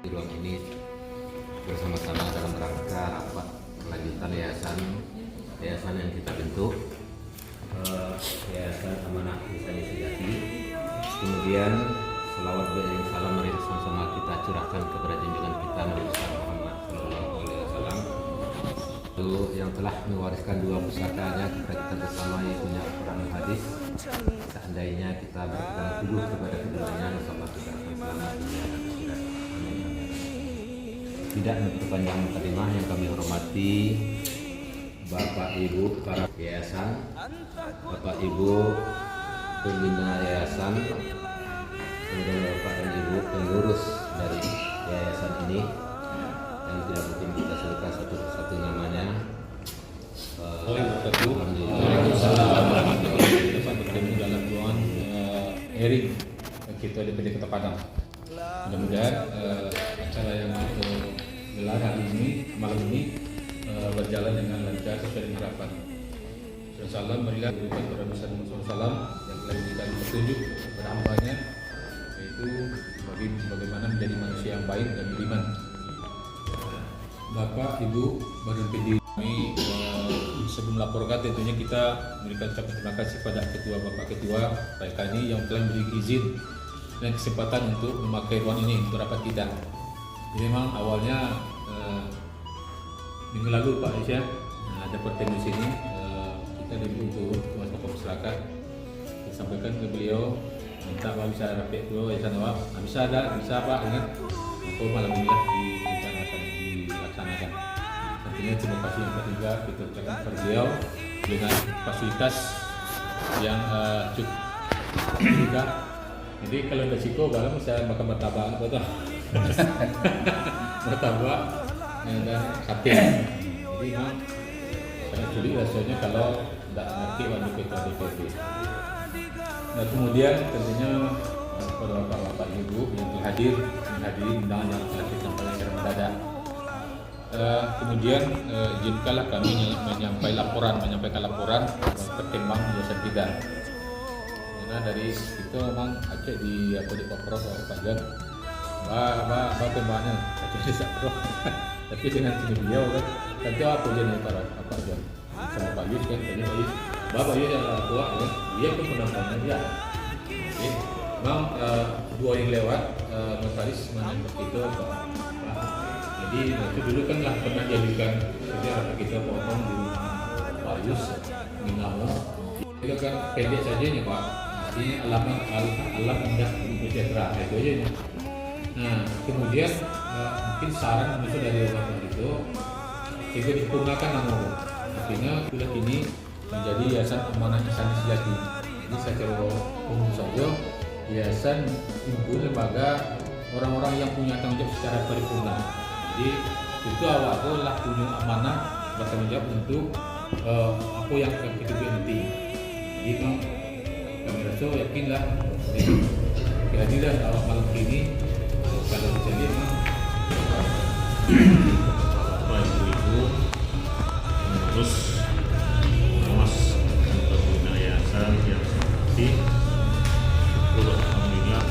di ruang ini bersama-sama dalam rangka rapat kelanjutan yayasan yang kita bentuk, Yayasan Amanah Insani Sejati. Kemudian selawat beriring salam mari sama-sama kita curahkan kepada junjungan kita Nabi Muhammad SAW, itu yang telah mewariskan dua pusakanya kepada kita bersama, yaitu Al-Quran dan Hadis. Seandainya kita berpegang teguh kepada keduanya, insyaallah kita akan selamat dunia dan akhirat. Amin. Tidak memperpanjang mukadimah, yang kami hormati Bapak Ibu para yayasan, Bapak Ibu pembina yayasan, kemudian Bapak dan Ibu pengurus dari yayasan ini, yang tidak mungkin kita sebutkan satu persatu namanya. Waalaikumsalam. Kita bertemu dalam ruangan Erik kita DPD Kota Padang. Mudah-mudahan acara yang kita gelar hari ini, malam ini berjalan dengan lancar sesuai dengan harapan. Salam marilah berikan kepada Nabi Muhammad SAW yang telah memberikan petunjuk kepada hambanya, yaitu bagaimana menjadi manusia yang baik dan beriman. Bapak, Ibu, Badan PD, kami sebelum melaporkan tentunya kita memberikan ucapan terima kasih pada Ketua Bapak Ketua Pak Kani yang telah memberi izin dan kesempatan untuk memakai ruang ini untuk rapat kita. Jadi memang awalnya minggu lalu Pak Aisyah ada pertemuan di sini, kita dibutuh Mas Pokok Masyarakat, kita sampaikan ke beliau minta Pak bisa rapat dulu Yayasan Awak, bisa ada, bisa Pak, ingat maka malam ini direncanakan dilaksanakan. Tentunya terima kasih yang ketiga kita ucapkan kepada beliau dengan fasilitas yang cukup juga. Jadi kalau ada siko barang saya makan martabak betul. Martabak dan sate. Jadi memang sangat sulit rasanya kalau tidak ngerti wajib ketua DPD. Nah kemudian tentunya kepada bapak-bapak ibu yang telah menghadiri undangan yang telah kita sampaikan secara mendadak. Kemudian izinkanlah kami menyampaikan laporan perkembangan yayasan kita. Karena dari itu memang Aceh di Pak Prof Pak Jan, Pak perkembangannya Aceh di Prof. Tapi dengan sini beliau kan, nanti apa Jan Pak Jan sama Pak Yus kan, tadi Pak Yus, Bapak Yus yang tua kan, dia pun penampilannya dia. Jadi memang dua yang lewat notaris menyampaikan itu Pak. Jadi itu dulu kan lah pernah jadikan sejarah kita potong di rumah Pak Yus Minamo. Itu kan pendek saja nih Pak. Ini alamat alam indah untuk sejahtera itu aja nih. Nah kemudian mungkin saran muncul dari bapak itu juga disempurnakan nama. Artinya sudah kini menjadi Yayasan Amanah Insani Sejati. Jadi secara umum saja yayasan himpun lembaga orang-orang yang punya tanggung jawab secara paripurna. Jadi itu awal lah punya amanah bertanggung jawab untuk apa yang akan kita buat nanti. Jadi kami rasa yakinlah kira-kira awal malam ini kalau terjadi memang Ibu terus mas untuk yayasan yang seperti alhamdulillah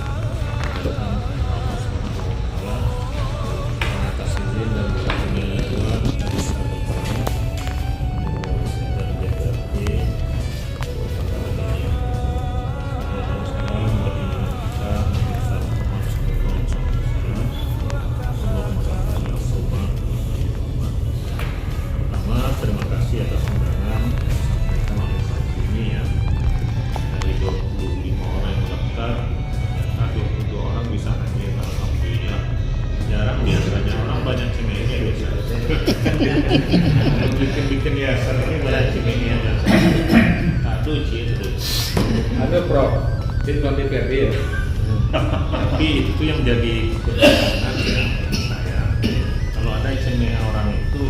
datang Allah Subhanahu wa taala atas izin dan berkatnya Tuhan dari sahabatnya dari JPRT terima kasih atas undangan yang oleh Pak ini ya. Dari 25 orang yang daftar, 22 orang bisa hadir, alhamdulillah. Jarang biasanya orang banyak cemenya biasa. Bikin yayasan ini banyak cemenya biasa. Aduh terus. ada Prof. Di ruang DPRD ya. Tapi itu yang jadi pertanyaan ya saya. Kalau ada cemenya orang itu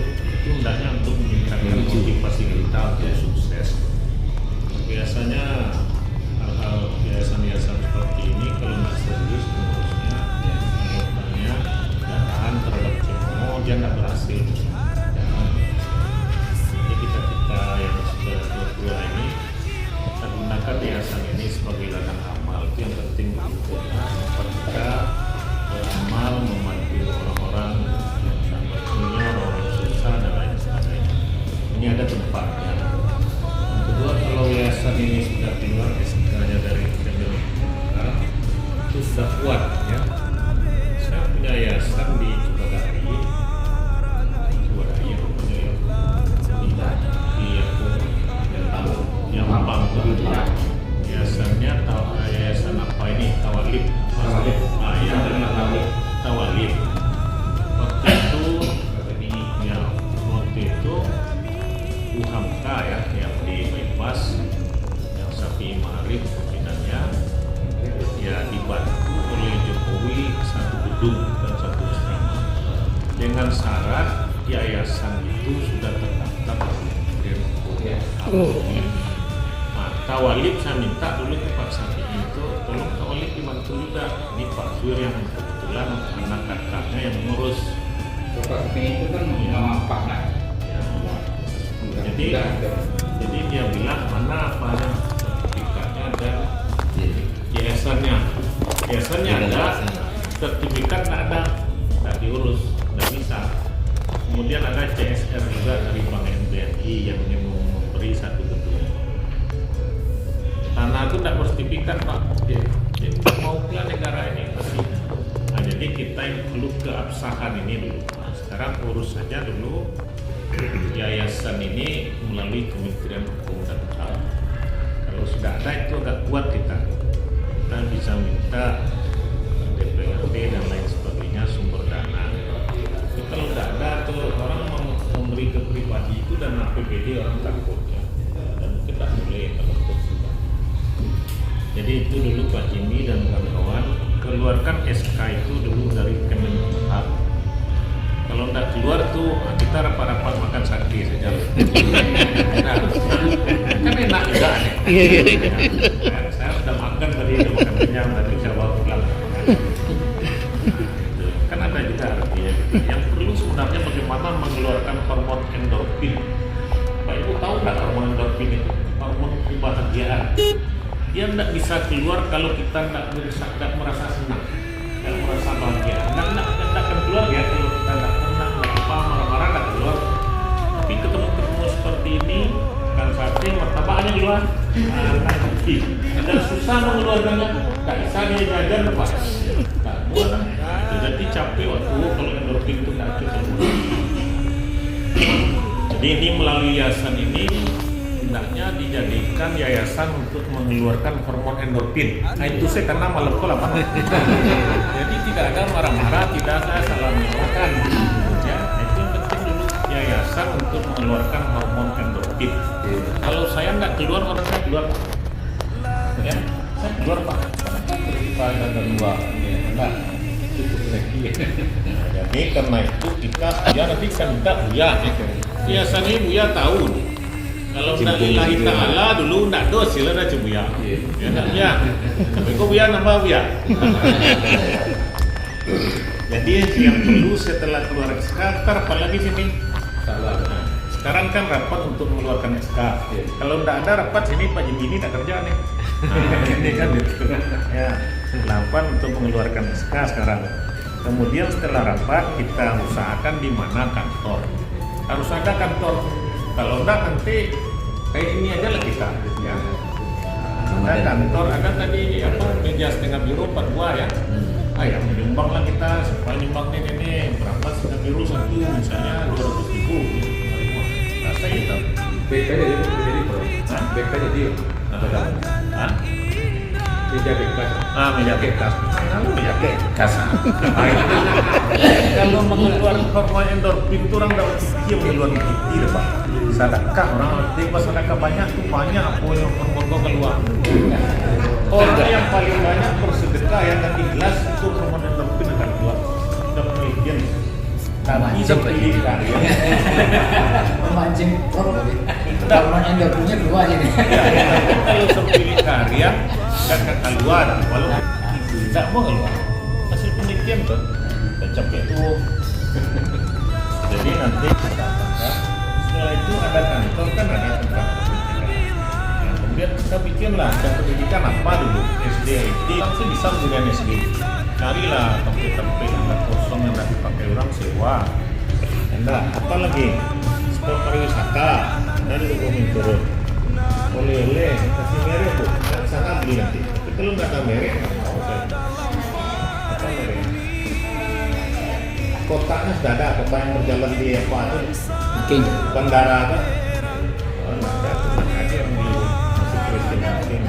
hendaknya untuk meningkatkan motivasi kita untuk sukses. Biasanya hal-hal yayasan-yayasan seperti ini kalau nggak serius pengurusnya, anggotanya nggak tahan terhadap cemo, dia nggak berhasil. Jadi kita yang sudah tua ini kita gunakan yayasan ini sebagai ladang amal. Itu yang penting begitu. Kita beramal ini sudah keluar SK-nya dari Kementerian itu sudah kuat ya. Saya punya yayasan di Cipadari punya yang Mampang. Yayasannya yayasan apa ini? Tawalib. Tawalib. Waktu itu UHAMKA ya yang di bypass yang Safi Ma'arif pimpinannya ya dibantu oleh Jokowi satu gedung dan satu asrama dengan syarat yayasan itu sudah terdaftar di Kementerian Hukum. Nah, Tawalib saya minta dulu ke Pak Safi itu tolong Tawalib dibantu juga, ini Pak Zuir yang kebetulan anak kakaknya yang mengurus. Pak itu kan Mampang lah. Jadi dia bilang mana apa sertifikatnya dan yayasannya ada, sertifikat nggak diurus, nggak bisa. Kemudian ada CSR juga dari Bank NBRI yang memberi satu gedung. Tanah itu nggak bersertifikat Pak. Jadi mau ke negara ini pasti. Nah, jadi kita yang perlu keabsahan ini dulu. Nah, sekarang urus saja dulu yayasan ini melalui Kementerian Hukum dan HAM. Kalau sudah ada itu agak kuat kita bisa minta DPRD dan lain sebagainya sumber dana. Tapi kalau tidak ada tuh orang memberi ke pribadi itu dan APBD orang takut ya. Dan mungkin tak boleh kalau itu. Jadi itu dulu Pak Jimmy dan kawan-kawan keluarkan SK itu dulu dari Kemenhub. Kalau tidak keluar tuh kita rapat-rapat makan sate saja. Nah, kan enak juga nih. Saya sudah makan tadi, udah makan kenyang, tadi bisa bawa pulang. Kan ada juga artinya. Yang perlu sebenarnya bagaimana mengeluarkan hormon endorfin. Pak Ibu tahu nggak hormon endorfin itu? Hormon kebahagiaan. Dia tidak bisa keluar kalau kita tidak merasa senang, tidak merasa bahagia. Tidak akan keluar ya kalau kita tidak pernah marah-marah nggak keluar. Tapi ketemu seperti ini kan sate martabaknya keluar. Dan susah mengeluarkannya, nggak bisa dia jajan lepas. Nggak buat. Jadi capek waktu kalau endorfin itu nggak cukup. Jadi ini melalui yayasan ini hendaknya dijadikan yayasan untuk mengeluarkan hormon endorfin. Nah itu saya karena malam apa? Jadi tidak ada marah-marah, tidak ada salah menyalahkan. Ya, itu yang penting dulu yayasan untuk mengeluarkan hormon endorfin. Kalau saya nggak keluar, orang saya keluar. Ya, saya keluar Pak. Kita ada dua, enggak cukup lagi. Jadi karena itu kita ya nanti kan tidak Buya. Biasanya Buya tahu. Kalau tidak lillahi ta'ala dulu tidak dos sila dah Buya. Ya tak ya. Tapi kok Buya nambah Buya. Jadi yang perlu setelah keluar SK, apalagi sini. Sekarang kan rapat untuk mengeluarkan SK. Kalau tidak ada rapat sini Pak Jimmy ini tak kerja nih. Ini kan gitu. Ya, rapat untuk mengeluarkan SK sekarang. Kemudian setelah rapat kita usahakan di mana kantor. Harus ada kantor. Kalau enggak nanti kayak ini aja lah kita ya. Ada kantor, ada tadi apa meja setengah biru 4 buah ya. Yang menyumbang lah kita, supaya nyumbang ini berapa setengah biru satu misalnya 200.000. Rasa itu. BK jadi Bro. BK jadi meja bekas. Meja bekas. Meja bekas. Kalau mengeluarkan hormon endorfin itu orang dapat pikir mengeluarkan pikir Pak. Sedekah orang nanti pas sedekah banyak tuh banyak apa yang hormon kau keluar. Orang yang paling banyak bersedekah yang dan ikhlas itu hormon endorfin akan keluar. Sudah penelitian. Tapi seperti karya. Memancing hormon endorfinnya keluar ini. Kalau seperti karya dan akan keluar walaupun tidak mau keluar. Hasil penelitian tuh capek itu. Jadi nanti setelah itu ada kantor kan ada tempat pendidikan. Nah, kemudian kita bikinlah tempat pendidikan apa dulu SD IT langsung bisa menjadi SD. Carilah tempat-tempat yang kosong yang tidak dipakai orang sewa. Enggak, apa lagi sport pariwisata dan dulu turun. oleh-oleh kasih merek bu, sana beli nanti. Tapi kalau nggak ada merek, nggak mau saya. Apa merek? Kotaknya sudah ada, kotak yang berjalan di apa itu? Oke. Bandara kan? Oh, nggak ada, nggak ada yang beli masih Christian King.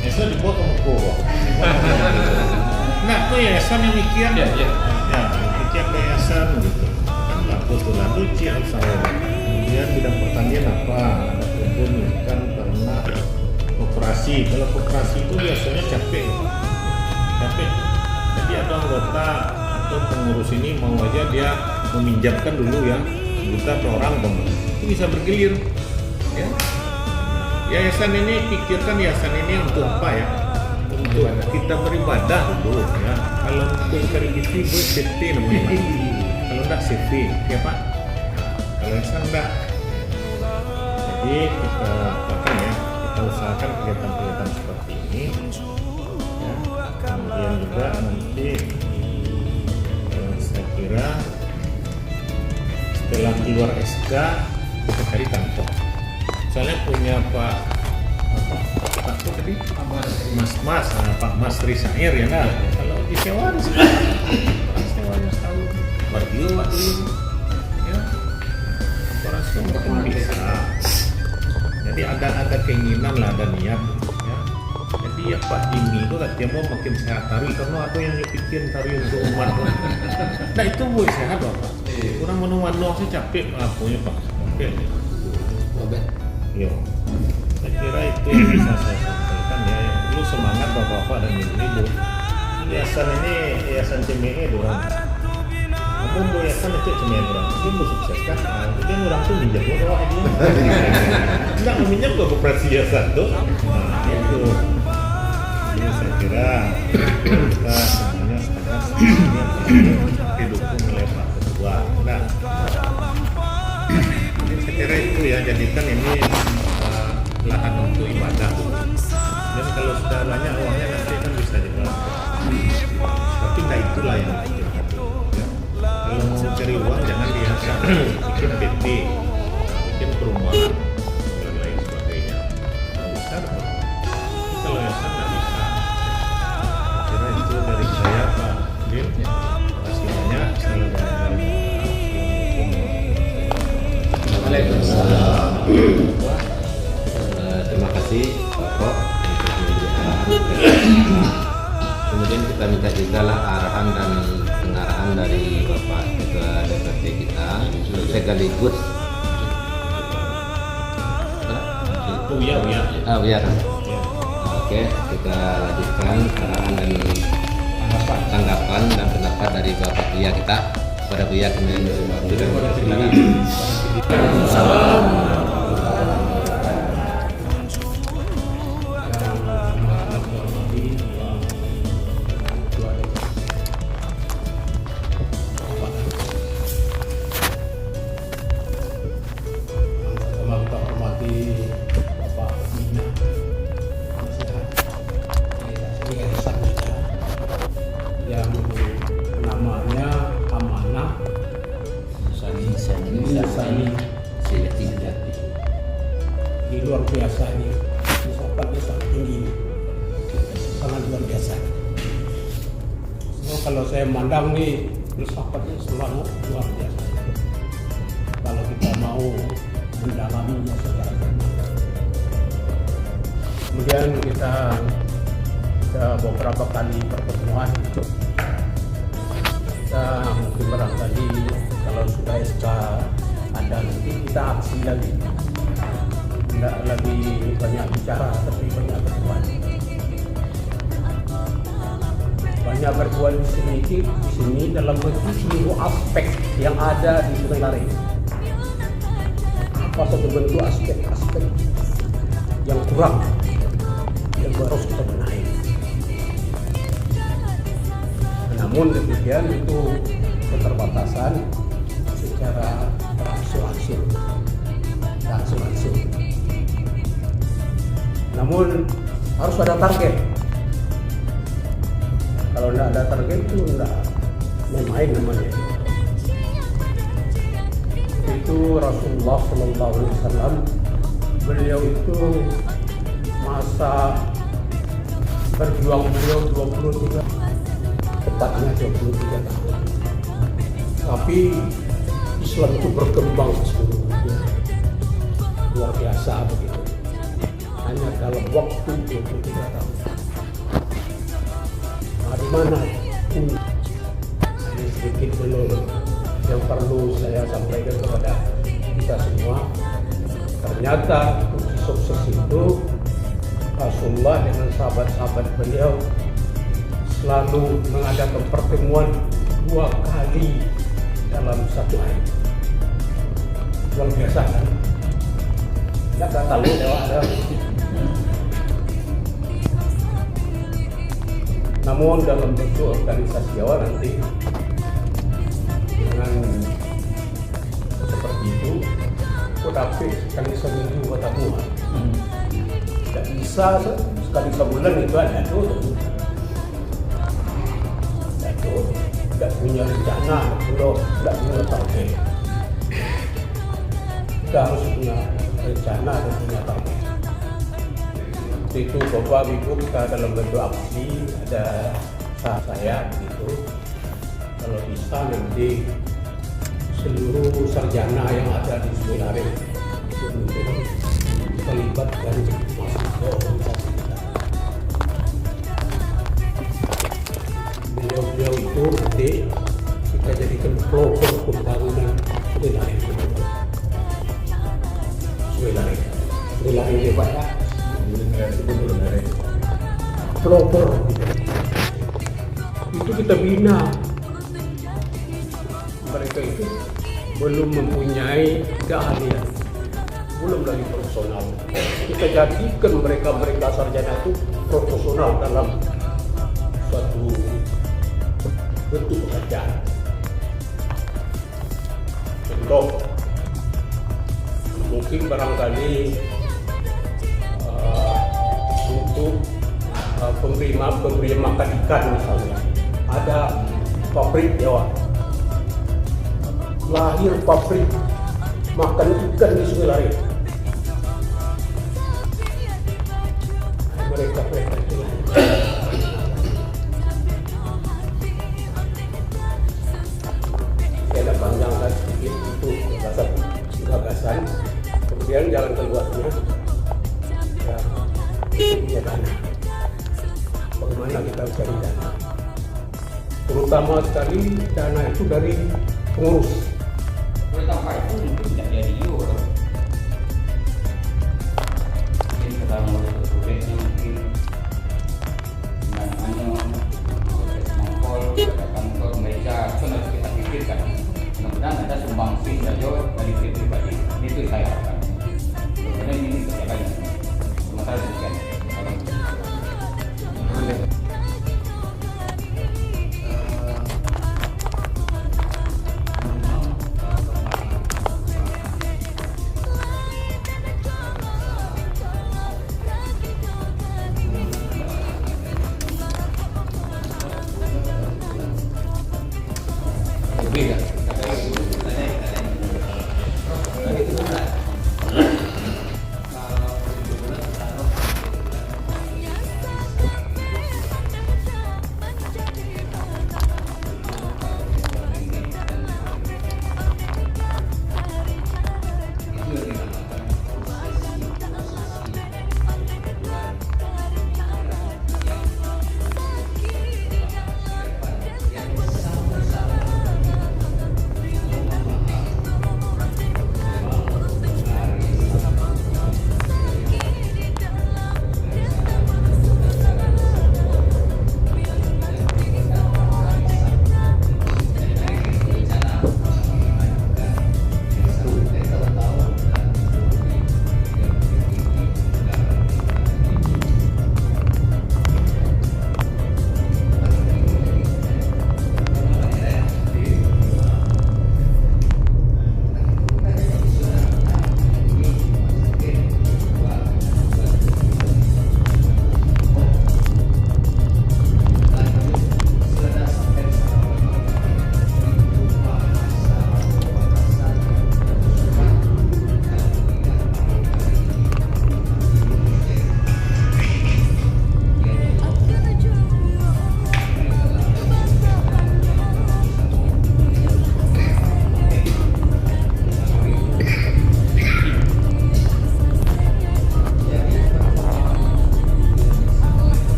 Eso dibuat sama kowa. Nah, itu yayasan yang mikian. Ya, ya. Ya, setiap yayasan gitu. Kan laku tuh lalu cial saya. Kemudian bidang pertanian apa? Ada kebun, ikan, ternak, koperasi. Kalau koperasi itu biasanya capek. Jadi ada anggota atau pengurus ini mau aja dia meminjamkan dulu ya juta per orang bang. Itu bisa bergilir. Ya. Yayasan ini pikirkan yayasan ini untuk apa ya? Untuk kita beribadah dulu ya. Kalau untuk charity buat safety namanya. Kalau enggak safety, ya Pak. Kalau yayasan enggak. Jadi kita apakan ya, kita usahakan kegiatan-kegiatan seperti ini. Ya. Kemudian juga nanti saya kira setelah keluar SK kita cari kantor. Soalnya punya Pak itu tadi Pak Mas Risair ya nah, kalau disewa sewanya setahun barbio waktu ya orang semua bisa. Jadi ada keinginan lah, ada niat ya. Jadi ya Pak Jimmy itu katanya mau makin sehat taruh karena ada yang nyepikin taruh untuk umat. Nah itu mau sehat Bapak. Kurang menu-menu saya capek punya Pak. Capek. Yo, saya kira itu yang bisa saya sampaikan ya. Lu semangat bapak-bapak dan ibu-ibu. Yayasan ini yayasan CME dorang. Namun yayasan itu CME dorang. Tapi lu sukses kan? Jadi orang tuh minjam doang dia. Enggak meminjam ke koperasi yayasan tuh. Nah itu. Jadi saya kira kita semuanya sekarang didukung oleh Pak Ketua. Nah. Saya kira itu ya, jadikan ini lahan untuk ibadah dan kalau sudah banyak uangnya nanti kan bisa dijual tapi nggak itulah yang penting ya. Kalau mau cari uang jangan biasa bikin PT, bikin perumahan dan lain sebagainya nggak bisa dong. Kalau yayasan nggak bisa. Saya kira itu dari saya Pak Dim. Terima kasih banyak. Waalaikumsalam. Terima kasih Bapak untuk kemudian kita minta juga lah arahan dan pengarahan dari Bapak Ketua DPRD kita sekaligus Uya. Oke, kita lanjutkan arahan dan tanggapan dan pendapat dari Bapak Buya kita pada Buya kemudian Salam. Yang namanya amanah Sani sejati. di luar biasa ini, filsafatnya sangat tinggi, sangat luar biasa. So, kalau saya memandang nih filsafatnya selalu luar biasa. Kalau kita mau mendalaminya secara benar. Kemudian kita beberapa kali pertemuan. Kita mungkin barangkali kalau sudah SK ada nanti kita aksi lagi, tidak lagi banyak bicara tapi banyak berbuat. Banyak berbuat di sini dalam bentuk seluruh aspek yang ada di Sungai Lare. Apa satu bentuk aspek-aspek yang kurang yang harus kita benahi. Namun demikian itu keterbatasan secara langsung. Namun harus ada target. Kalau tidak ada target itu tidak main-main namanya. itu Rasulullah Shallallahu Alaihi Wasallam, beliau itu masa berjuang beliau 23, tepatnya 23 tahun. Tapi Islam itu berkembang seluruh dunia, luar biasa begitu. Hanya dalam waktu 23 tahun. Nah, di mana pun ini sedikit dulu yang perlu saya sampaikan kepada kita semua. Ternyata kunci sukses itu Rasulullah dengan sahabat-sahabat beliau selalu mengadakan pertemuan 2 kali dalam satu hari. Luar biasa kan? Ya tak tahu ada. Namun dalam bentuk organisasi awal nanti dengan seperti itu, tapi sekali seminggu ketemu. Tidak bisa sekali sebulan itu ada tuh. Tidak punya rencana, tidak punya target. Kita harus punya rencana dan punya target. Itu Bapak Ibu kita dalam bentuk aksi, ada saya gitu. Kalau bisa nanti seluruh sarjana yang ada di Seminari untuk terlibat dan masuk ke organisasi kita. Beliau itu nanti kita jadikan program pembangunan Seminari. Seminari ini Pak ya. Program itu kita bina. Mereka itu belum mempunyai keahlian, belum lagi profesional. Kita jadikan mereka sarjana itu profesional dalam suatu bentuk pekerjaan. Contoh, mungkin barangkali untuk pemberi makan ikan misalnya, ada pabrik Jawa. Lahir pabrik makan ikan di Sungai Lare. Mereka itu saya ada panjangkan sedikit itu gagasan. Kemudian jalan keluarnya ya dana. Bagaimana kita cari dana? Terutama sekali dana itu dari pengurus. Pertama itu mungkin tidak jadi euro. Mungkin kita ngurus proyeknya mungkin namanya mongkol ada kantor mereka itu harus kita pikirkan. Mudah-mudahan ada sumbangsi saja dari pribadi. Itu saya harapkan. Kemudian ini terjadi. Sementara demikian.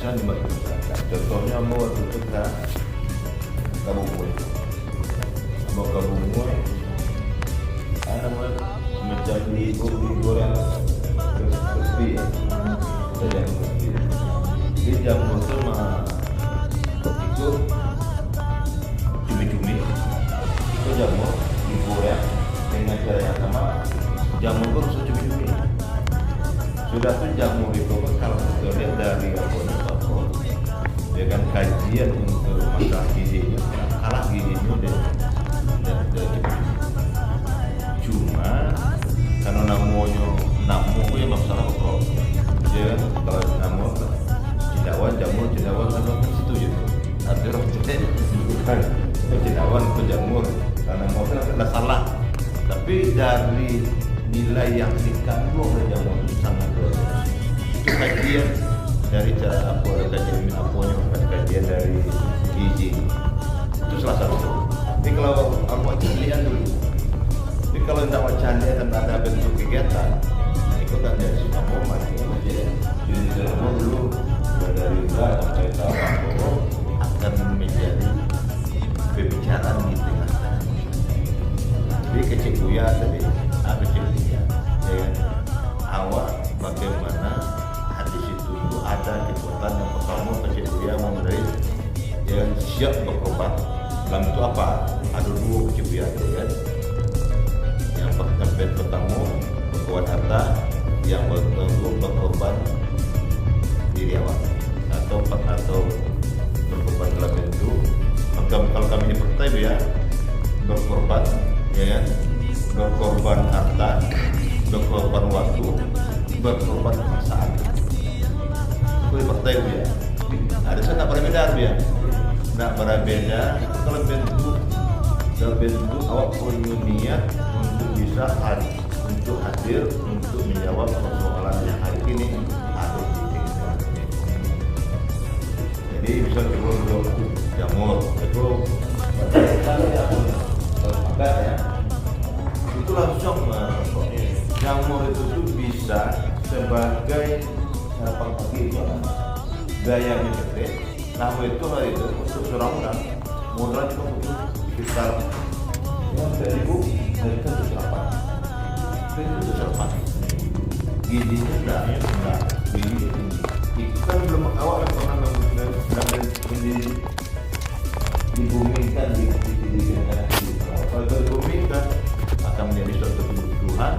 bisa dimanfaatkan. Contohnya mau waktu itu ke Kabungui, mau Kabungui, ada macam digoreng crispy, jadi crispy. Di jamur itu mah itu cumi-cumi, itu jamur digoreng dengan cara yang sama. Jamur itu harus cumi-cumi. Sudah tuh jamur itu kalau kita lihat dari apa ya kan kajian untuk masalah gizinya kalah gizinya dan cuma karena namanya ya masalah apa ya kalau namu cendawan jamur cendawan kan situ ya ada orang bukan cendawan ke jamur karena mau kan salah tapi dari nilai yang dikandung oleh jamur itu sangat luar biasa. Itu kajian dari cara apa kajian aponya kajian dari gizi itu salah satu. Tapi kalau aku lihat dulu, tapi kalau tidak wacana dan ada bentuk kegiatan, itu kan dari semua momen jadi semua dulu dari sampai tahun akan menjadi pembicaraan di tengah. Jadi kecil buya tadi, kecil buya, ya awal bagaimana hadis itu ada kekuatan yang pertama kecil buya memberi yang siap berkorban. Dalam itu apa? Ada dua kecil buya ya. Yang pertama berkuat harta, yang berkorban diri awak atau berkorban dalam bentuk. Kalau kami di partai ya berkorban, ya kan? Berkorban harta, berkorban waktu, berkorban perasaan. Itu di partai ya. Ada sana berbeda ya. Nak berbeda kalau dalam bentuk awak punya niat untuk bisa hadir untuk menjawab persoalan yang hari ini ada di kehidupan. Jadi bisa dulu jamur itu kalau ya itu langsung jamur itu bisa sebagai sarapan pagi itu gaya mikir. Namun itu hari itu untuk seorang orang modal juga butuh sekitar 1.000 dari itu sarapan. Itu sarapan. Gizinya enggak gizi tinggi. Ikan belum awal pernah dibumikan di negara ini. Kalau dibumikan akan menjadi suatu kebutuhan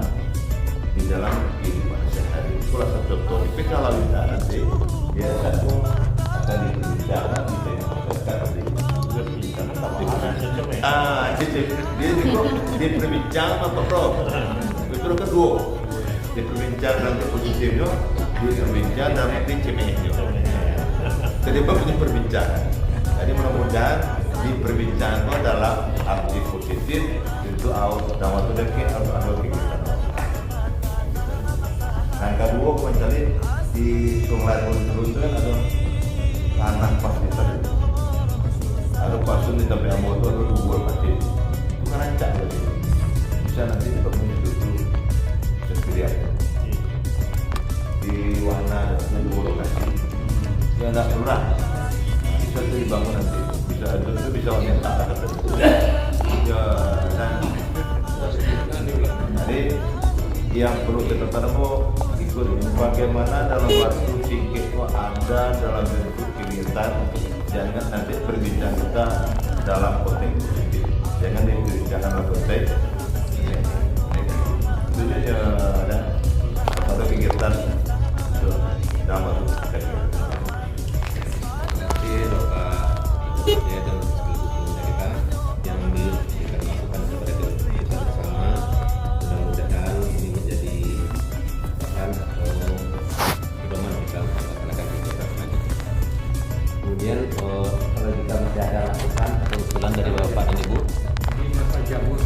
di dalam kehidupan sehari. Itulah satu contoh. Tapi kalau tidak nanti ya satu akan diperbincangkan di dia berbincang apa Prof? Itu kedua dia berbincang dalam positifnya, dia berbincang dalam CME-nya. Jadi punya perbincangan. Jadi mudah-mudahan diperbincangkan dalam arti positif itu dalam waktu dekat atau kegiatan. Nah kedua mencari di sungai itu kan ada tanah pasti tadi. Ada pasung di tepi motor ada dua pasti. Itu kan rancak berarti. Bisa nanti dibangun itu sendirian. Di warna ada dua lokasi. Ya tidak murah. Bisa dibangun nanti. Bisa itu bisa orang tak ada tertentu. Ya jadi yang perlu kita tahu ikut bagaimana dalam waktu singkat itu ada dalam bentuk kegiatan. Jangan nanti berbincang kita dalam konteks positif. Jangan dibincangkan dalam konteks negatif. Itu ya ada kegiatan dalam waktu singkat. Terima kasih Bapak ya dan sekaligus kita yang memberikan masukan kepada kita bersama. Mudah-mudahan ini menjadi pesan atau pedoman kita melaksanakan kegiatan selanjutnya. Kemudian kalau kita masih ada masukan atau usulan dari Bapak dan Ibu, Ini masa jamur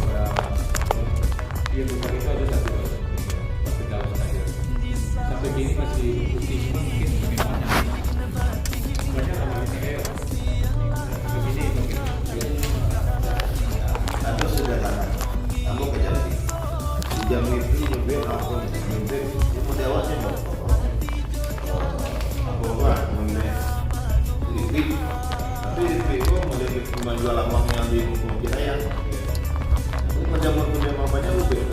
dia bukan itu ada satu dalam saja. Sampai kini masih putih mungkin banyak. Banyak sama saya. Begini mungkin. Ada sederhana. Kamu kejadian. Di jam itu lebih aku lebih itu dewasa Aku mengenai cuma jual lambang yang di mungkin ya. Jamur punya mamanya lebih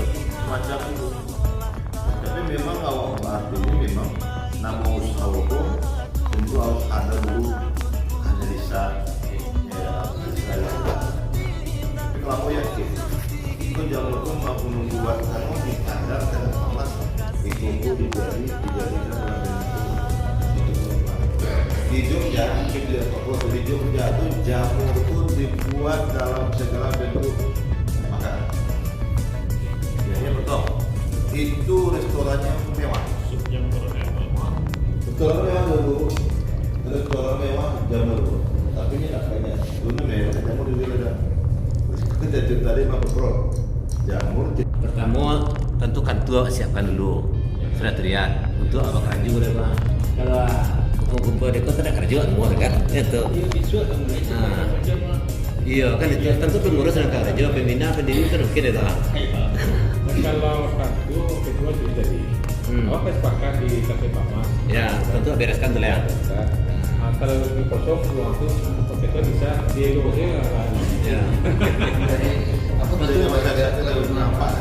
macam itu. Tapi memang awal artinya memang nama usaha hukum tentu harus ada dulu analisa ya saya. Tapi kalau aku yakin itu jamur pun mampu membuat karena ada amat itu dijadikan di Jogja, di Jogja itu jamur pun dibuat dalam segala bentuk makanan. Ya betul. Itu restorannya mewah. Supnya mewah. Restoran mewah dulu. Restoran mewah jamur. Tapi ini tak kayaknya. Dulu mewah jamur dulu ada. Kita tadi mah pro. Jamur. Pertama tentukan tua siapkan dulu. Sudah teriak untuk apa kerja udah bang. Kalau kumpul di kota ada kerja semua kan? Itu. Iya kan itu tentu pengurus dan kerja pembina pendiri kan mungkin itu. Kalau satu kedua sudah jadi. Apa sepakat di Cafe Pamas? Ya tentu bereskan dulu ya. Kalau di kosong ruang itu kita bisa diedukasi. Ya. Aku betul nampak.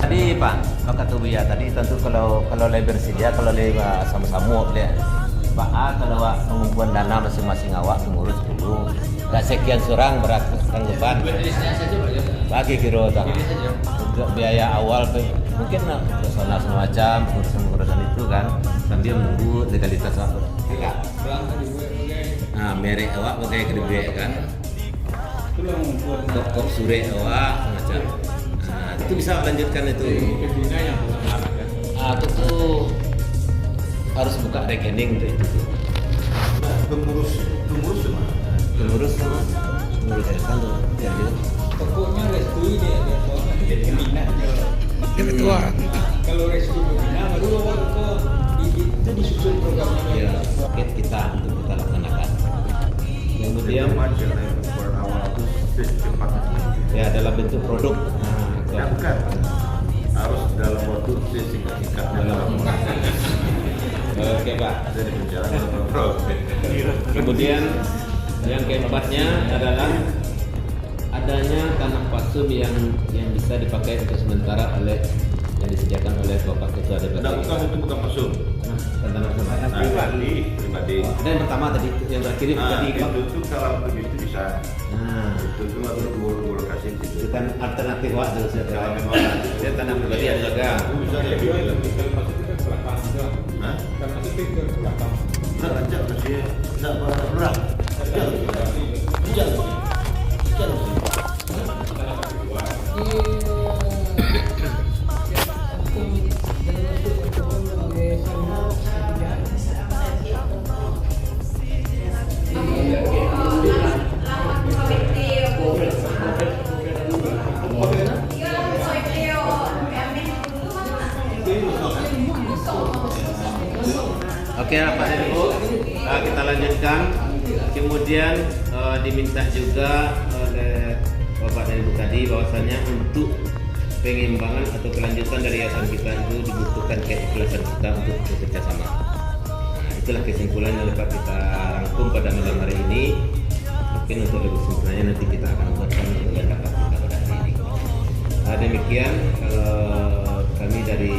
Tadi Pak, Pak Tubuya tadi tentu kalau lebih bersedia kalau lebih sama-sama dia. Pak A kalau pengumpulan dana masing-masing awak pengurus dulu. Gak sekian seorang berat tanggapan. Bagi kira untuk biaya awal mungkin personal semacam pengurusan itu kan sambil menunggu legalitas awak. Nah, merek awak pakai kedua kan. Kok sure awak macam. Nah, itu bisa lanjutkan itu. Pembina yang Itu harus buka rekening untuk itu. Nah, pengurus semua. Pengurus rekan tuh. Ya gitu. Pokoknya restui dia soalnya jadi pembina Ketua. kalau restui pembina baru itu disusun programnya. Ya, kita untuk kita laksanakan. Kemudian macam yang buat awal itu secepatnya. ya dalam bentuk produk. Bukan. Harus dalam waktu singkat-singkat dalam Oke Pak. dari perjalanan produk. Kemudian yang keempatnya adalah adanya tanah pasum yang bisa dipakai untuk sementara yang disediakan oleh Bapak Ketua DPRD. Itu bukan masuk. Tanah pasum. Pribadi. Dan yang pertama tadi yang terakhir tadi Itu kalau begitu bisa. Nah, Itu cuma dua lokasi itu itu. kan alternatif waktu Kalau memang dia tanah pribadi ada juga. itu bisa diambil. masuk ke belakang juga. Hah? Kan masuk ke belakang. Berat aja masih tidak berat. Jauh. Oke Pak Ibu, kita lanjutkan. Kemudian diminta juga oleh Bapak dan Ibu tadi bahwasannya untuk pengembangan atau kelanjutan dari yayasan kita itu dibutuhkan keikhlasan kita untuk bekerja sama. Nah, itulah kesimpulan yang dapat kita rangkum pada malam hari ini. Mungkin untuk lebih sempurnanya nanti kita akan buatkan untuk yang dapat kita pada hari ini. Demikian kami dari